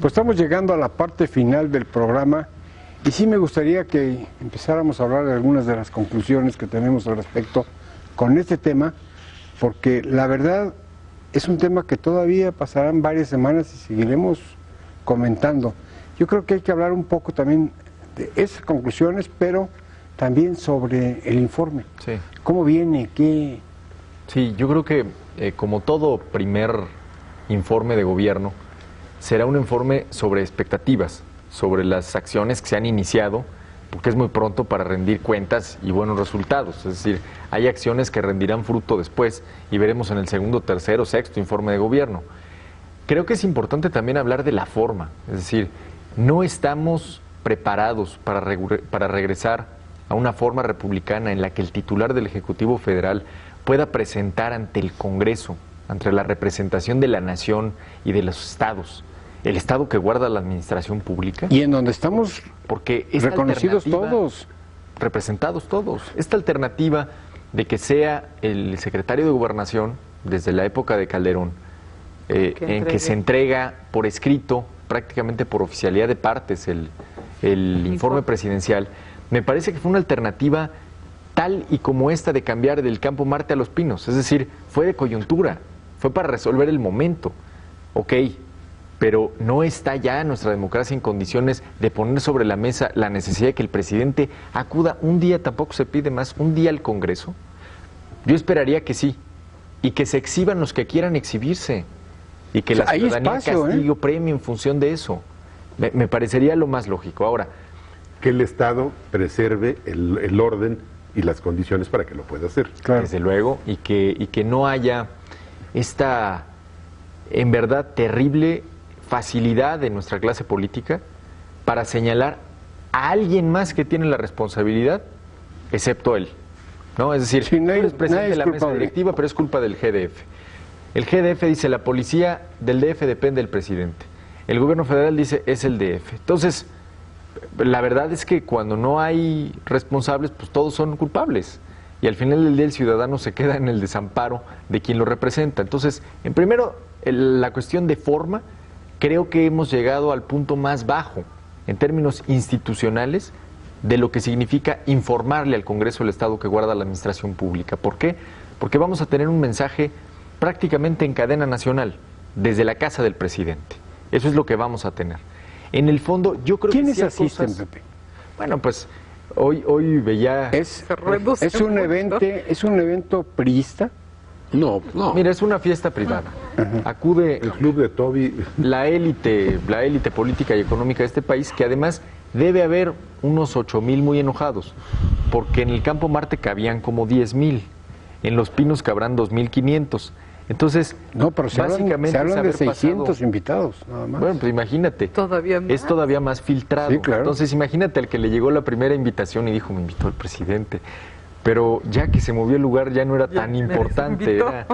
Pues estamos llegando a la parte final del programa y sí me gustaría que empezáramos a hablar de algunas de las conclusiones que tenemos al respecto con este tema, porque la verdad es un tema que todavía pasarán varias semanas y seguiremos comentando. Yo creo que hay que hablar un poco también de esas conclusiones, pero también sobre el informe. Sí. ¿Cómo viene? ¿Qué? Sí, yo creo que como todo primer informe de gobierno, será un informe sobre expectativas, sobre las acciones que se han iniciado, porque es muy pronto para rendir cuentas y buenos resultados. Es decir, hay acciones que rendirán fruto después y veremos en el segundo, tercero, sexto informe de gobierno. Creo que es importante también hablar de la forma, es decir, no estamos preparados para regresar a una forma republicana en la que el titular del Ejecutivo Federal pueda presentar ante el Congreso, ante la representación de la nación y de los estados, el estado que guarda la administración pública. Y en donde estamos porque reconocidos todos. Representados todos. Esta alternativa de que sea el secretario de Gobernación, desde la época de Calderón, en que se entrega por escrito, prácticamente por oficialidad de partes, el informe presidencial, me parece que fue una alternativa tal y como esta de cambiar del Campo Marte a Los Pinos. Es decir, fue de coyuntura, fue para resolver el momento. Ok, pero no está ya nuestra democracia en condiciones de poner sobre la mesa la necesidad de que el presidente acuda un día, tampoco se pide más, un día al Congreso. Yo esperaría que sí, y que se exhiban los que quieran exhibirse, y que la ciudadanía castigue o premie en función de eso. Me parecería lo más lógico. Ahora, que el Estado preserve el orden y las condiciones para que lo pueda hacer. Claro. Desde luego, y que no haya esta, en verdad, terrible facilidad de nuestra clase política para señalar a alguien más que tiene la responsabilidad, excepto él. ¿No? Es decir, tú eres presidente de la mesa directiva, pero es culpa del GDF. El GDF dice, la policía del DF depende del presidente. El gobierno federal dice, es el DF. Entonces, la verdad es que cuando no hay responsables, pues todos son culpables. Y al final del día el ciudadano se queda en el desamparo de quien lo representa. Entonces, en primero, la cuestión de forma, creo que hemos llegado al punto más bajo, en términos institucionales, de lo que significa informarle al Congreso del Estado que guarda la administración pública. ¿Por qué? Porque vamos a tener un mensaje prácticamente en cadena nacional, desde la casa del presidente. Eso es lo que vamos a tener. En el fondo, yo creo que ¿quiénes asisten, Pepe? Bueno, pues hoy veía... ¿Es un evento priista? No. Mira, es una fiesta privada. Acude el club de Toby, la élite política y económica de este país, que además debe haber unos 8,000 muy enojados, porque en el Campo Marte cabían como 10,000, en Los Pinos cabrán 2,500. Entonces, no, pero se hablan de 600 invitados, nada más. Bueno, pues imagínate. Es todavía más filtrado. Sí, claro. Entonces, imagínate al que le llegó la primera invitación y dijo, me invitó el presidente. Pero ya que se movió el lugar ya no era tan importante. Era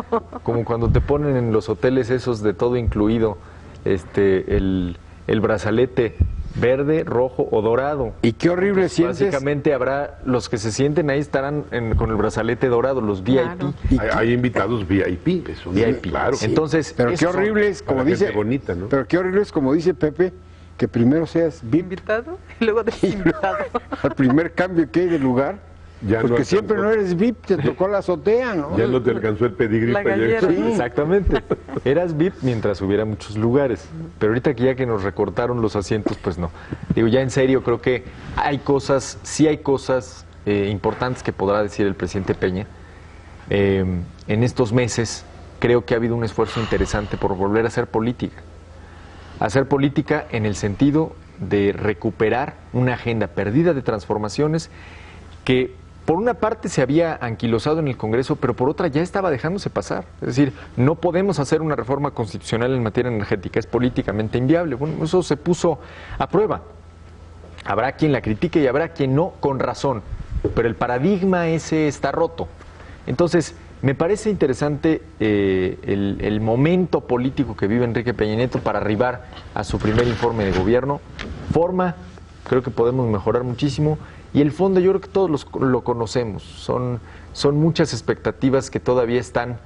como cuando te ponen en los hoteles esos de todo incluido, el brazalete verde, rojo o dorado. Y qué horrible sientes. Básicamente habrá, los que se sienten ahí estarán con el brazalete dorado, los claro. VIP. Hay invitados VIP, eso VIP. Claro. Entonces, pero qué horrible es, como dice, bonita, ¿no? Pero qué horrible es, como dice Pepe, que primero seas VIP. Invitado y luego desinvitado. Al primer cambio que hay de lugar, ya porque no siempre no eres VIP, te tocó la azotea, ¿no? Ya no te alcanzó el pedigrí para allá. Sí, exactamente. Eras VIP mientras hubiera muchos lugares, pero ahorita que ya que nos recortaron los asientos, pues no. Digo, ya en serio, creo que sí hay cosas importantes que podrá decir el presidente Peña. En estos meses creo que ha habido un esfuerzo interesante por volver a hacer política. Hacer política en el sentido de recuperar una agenda perdida de transformaciones que por una parte se había anquilosado en el Congreso, pero por otra ya estaba dejándose pasar. Es decir, no podemos hacer una reforma constitucional en materia energética, es políticamente inviable. Bueno, eso se puso a prueba. Habrá quien la critique y habrá quien no, con razón, pero el paradigma ese está roto. Entonces, me parece interesante el momento político que vive Enrique Peña Nieto para arribar a su primer informe de gobierno. Forma, creo que podemos mejorar muchísimo. Y el fondo yo creo que todos lo conocemos, son muchas expectativas que todavía están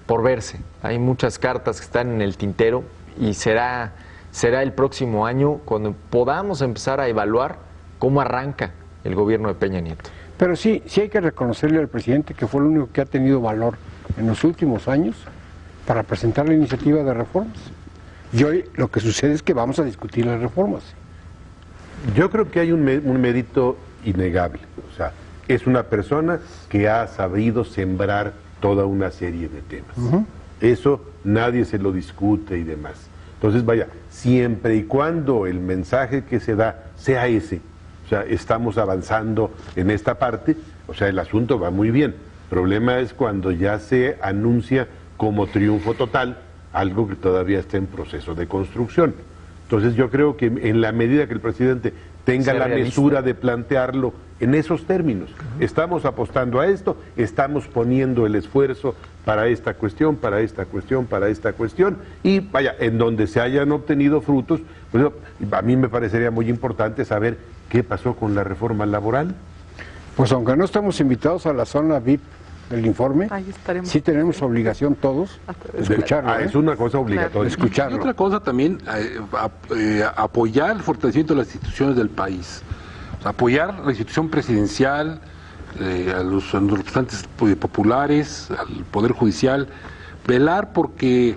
por verse, hay muchas cartas que están en el tintero y será será el próximo año cuando podamos empezar a evaluar cómo arranca el gobierno de Peña Nieto. Pero sí hay que reconocerle al presidente que fue el único que ha tenido valor en los últimos años para presentar la iniciativa de reformas. Y hoy lo que sucede es que vamos a discutir las reformas. Yo creo que hay un mérito innegable. O sea, es una persona que ha sabido sembrar toda una serie de temas. Eso nadie se lo discute y demás. Entonces, vaya, siempre y cuando el mensaje que se da sea ese, o sea, estamos avanzando en esta parte, o sea, el asunto va muy bien. El problema es cuando ya se anuncia como triunfo total algo que todavía está en proceso de construcción. Entonces yo creo que en la medida que el presidente tenga la mesura de plantearlo en esos términos, estamos apostando a esto, estamos poniendo el esfuerzo para esta cuestión, para esta cuestión, para esta cuestión, y vaya, en donde se hayan obtenido frutos, pues a mí me parecería muy importante saber qué pasó con la reforma laboral. Pues aunque no estamos invitados a la zona VIP del informe, sí tenemos obligación todos de escucharlo. Es una cosa obligatoria. Escucharlo. Y otra cosa también, apoyar el fortalecimiento de las instituciones del país. O sea, apoyar la institución presidencial, a los representantes populares, al Poder Judicial, velar porque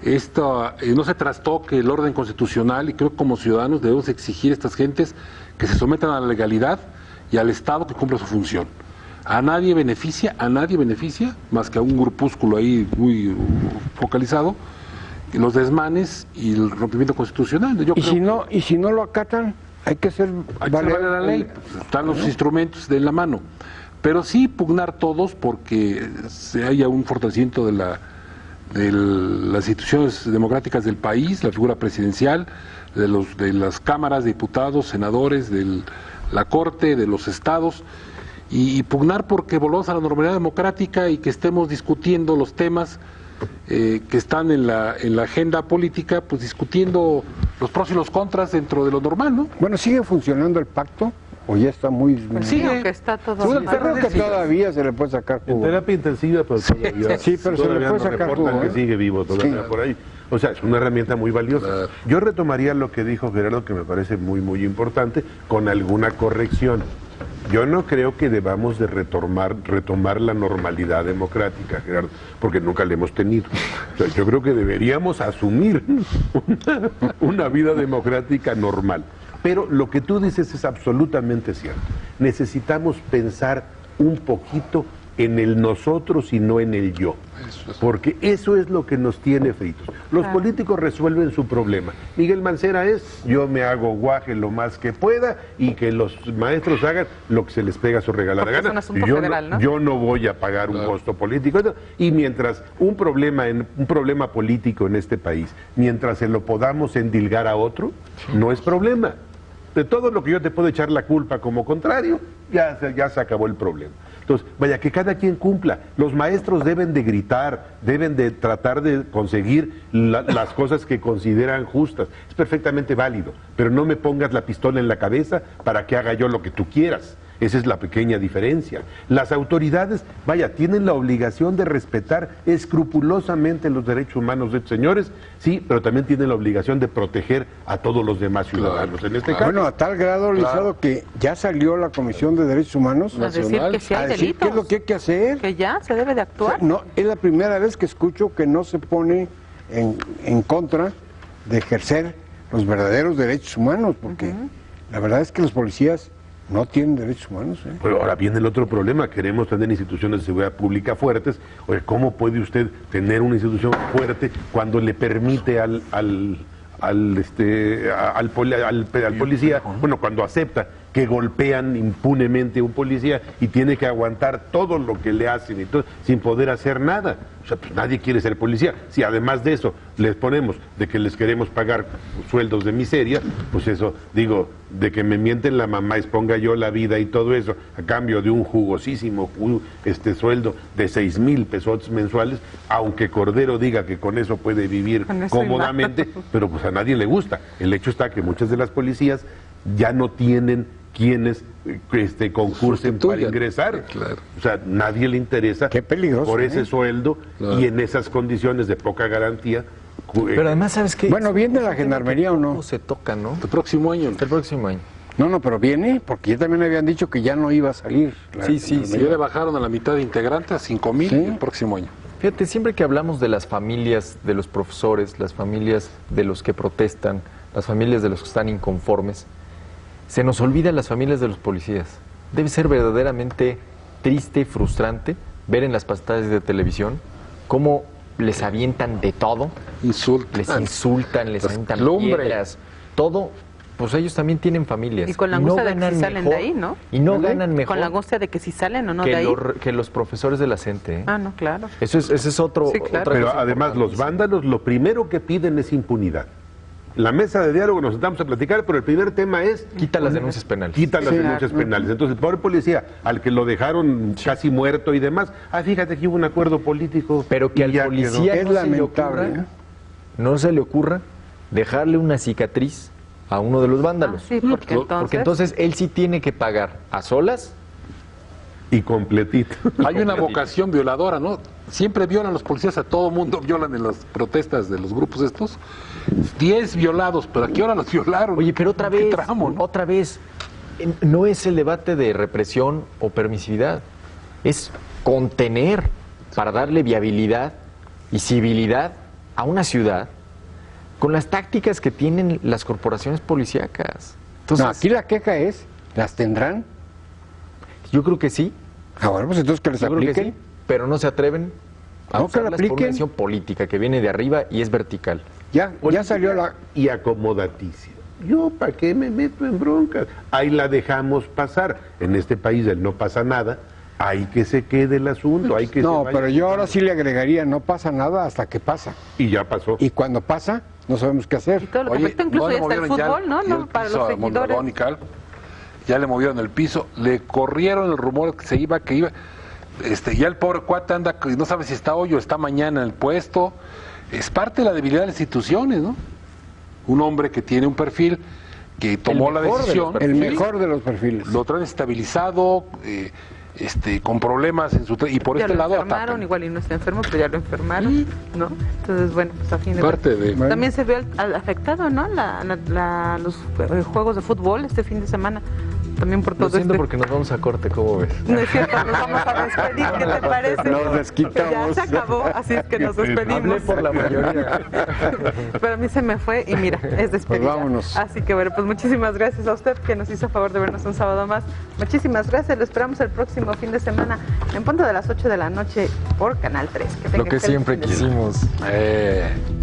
no se trastoque el orden constitucional, y creo que como ciudadanos debemos exigir a estas gentes que se sometan a la legalidad y al Estado que cumpla su función. A nadie beneficia más que a un grupúsculo ahí muy focalizado, los desmanes y el rompimiento constitucional. Y si no lo acatan, hay que hacer valer la ley. Están los instrumentos de la mano. Pero sí pugnar todos porque se haya un fortalecimiento de las instituciones democráticas del país, la figura presidencial, de las cámaras, diputados, senadores, de la Corte, de los estados, y pugnar porque volvamos a la normalidad democrática y que estemos discutiendo los temas que están en la agenda política, pues discutiendo los pros y los contras dentro de lo normal, ¿no? Bueno, ¿sigue funcionando el pacto? ¿O ya está muy...? Sigue, que está todo creo que todavía se le puede sacar jugo. En terapia intensiva, pero todavía, sí, pero se le puede sacar jugo. Que sigue vivo todavía por ahí. O sea, es una herramienta muy valiosa. Yo retomaría lo que dijo Gerardo, que me parece muy, muy importante, con alguna corrección. Yo no creo que debamos de retomar la normalidad democrática, Gerardo, porque nunca la hemos tenido. O sea, yo creo que deberíamos asumir una vida democrática normal. Pero lo que tú dices es absolutamente cierto. Necesitamos pensar un poquito en el nosotros y no en el yo. Porque eso es lo que nos tiene fritos. Los políticos resuelven su problema. Miguel Mancera yo me hago guaje lo más que pueda y que los maestros hagan lo que se les pega a su regalada gana. Es un asunto federal, ¿no? Yo no voy a pagar un costo político. Y mientras un problema político en este país, mientras se lo podamos endilgar a otro, no es problema. De todo lo que yo te puedo echar la culpa como contrario, ya se acabó el problema. Entonces, vaya, que cada quien cumpla. Los maestros deben de gritar, deben de tratar de conseguir las cosas que consideran justas. Es perfectamente válido, pero no me pongas la pistola en la cabeza para que haga yo lo que tú quieras. Esa es la pequeña diferencia. Las autoridades, vaya, tienen la obligación de respetar escrupulosamente los derechos humanos de estos señores, sí, pero también tienen la obligación de proteger a todos los demás ciudadanos. En este caso. Bueno, a tal grado, Lizardo, que ya salió la Comisión de Derechos Humanos Nacional a decir que sí hay delitos, qué es lo que hay que hacer. Que ya se debe de actuar. O sea, no, es la primera vez que escucho que no se pone en contra de ejercer los verdaderos derechos humanos, porque la verdad es que los policías no tienen derechos humanos. Pero ahora viene el otro problema, queremos tener instituciones de seguridad pública fuertes. Oye, ¿cómo puede usted tener una institución fuerte cuando le permite al policía, bueno, cuando acepta que golpean impunemente a un policía y tiene que aguantar todo lo que le hacen y todo, sin poder hacer nada? O sea, pues nadie quiere ser policía. Si además de eso les ponemos de que les queremos pagar sueldos de miseria, pues eso, digo, de que me mienten la mamá, exponga yo la vida y todo eso, a cambio de un jugosísimo sueldo de 6,000 pesos mensuales, aunque Cordero diga que con eso puede vivir cómodamente, pero pues a nadie le gusta. El hecho está que muchas de las policías ya no tienen quienes concursen para ingresar. Claro. O sea, nadie le interesa Qué peligroso, por ese sueldo y en esas condiciones de poca garantía Pero además, ¿sabes qué? Bueno, ¿viene la gendarmería o no? ¿Cómo se toca, no? El próximo año. El próximo año. No, pero viene, porque ya también habían dicho que ya no iba a salir. Sí. Ya le bajaron a la mitad de integrantes, a 5,000 Sí. el próximo año. Fíjate, siempre que hablamos de las familias de los profesores, las familias de los que protestan, las familias de los que están inconformes, se nos olvidan las familias de los policías. Debe ser verdaderamente triste y frustrante ver en las pantallas de televisión cómo les avientan de todo, les insultan, les avientan piedras, todo. Pues ellos también tienen familias. Y con la angustia de que ganan si salen mejor, de ahí, ¿no? Y no ganan mejor Con la angustia de que si salen o no que, de ahí. que los profesores de la CENTE. Ah, no, claro. Ese es otro. Sí, claro. otra Pero cosa además los importantísima. vándalos lo primero que piden es impunidad. La mesa de diálogo nos sentamos a platicar, pero el primer tema es... Quita las denuncias penales. Quita las Sí, denuncias penales. Entonces el pobre policía, al que lo dejaron casi muerto y demás, fíjate que hubo un acuerdo político. Pero que y al ya policía Es no se le lamentable, ocurra, ¿eh? no se le ocurra dejarle una cicatriz a uno de los vándalos. Ah, sí, porque Porque entonces él sí tiene que pagar a solas. Y completito. Hay una vocación violadora, ¿no? Siempre violan los policías a todo mundo, violan en las protestas de los grupos estos. 10 violados, pero ¿a qué hora los violaron? Oye, pero otra ¿Qué vez, tramo, no? no es el debate de represión o permisividad, es contener para darle viabilidad y civilidad a una ciudad con las tácticas que tienen las corporaciones policíacas. Entonces, No, aquí la queja es, ¿las tendrán? yo creo que sí, Bueno, pues entonces que les yo creo que apliquen. sí, pero no se atreven a No, que la usarlas por una apliquen. decisión política que viene de arriba y es vertical. Ya salió la... Y acomodaticio. Yo, ¿para qué me meto en broncas? Ahí la dejamos pasar. En este país no pasa nada, hay que se quede el asunto, hay que No, se vaya. pero yo ahora sí le agregaría, no pasa nada hasta que pasa. Y ya pasó. Y cuando pasa, no sabemos qué hacer. Y todo lo que Oye, afecta incluso ¿no le ya está el movieron fútbol, ¿no? ya ¿no? el Para piso los a seguidores. Mondragón y Cal? Ya le movieron el piso, le corrieron el rumor que iba. Ya el pobre cuate anda, no sabe si está hoy o está mañana en el puesto. Es parte de la debilidad de las instituciones, ¿no? Un hombre que tiene un perfil, que tomó la mejor de los decisión. El Sí, mejor de los perfiles. lo traen estabilizado, con problemas en su y por Ya este lo lado enfermaron, atacan. igual y no está enfermo, pero ya lo enfermaron, ¿no? Entonces, bueno, pues a fin de Parte cuentas. de Bueno. También se vio afectado, ¿no? Los juegos de fútbol este fin de semana. También por Lo todo siento este... porque nos vamos a corte, ¿cómo ves? No es cierto, nos vamos a despedir, ¿qué te parece? Nos desquitamos. Ya se acabó, así es que nos Hablé despedimos. por la mayoría. Pero a mí se me fue y mira, es despedida. Pues vámonos. Así que bueno, pues muchísimas gracias a usted que nos hizo favor de vernos un sábado más. Muchísimas gracias, lo esperamos el próximo fin de semana en punto de las 8 de la noche por Canal 3. tenga Lo que excelente siempre fin de semana. quisimos.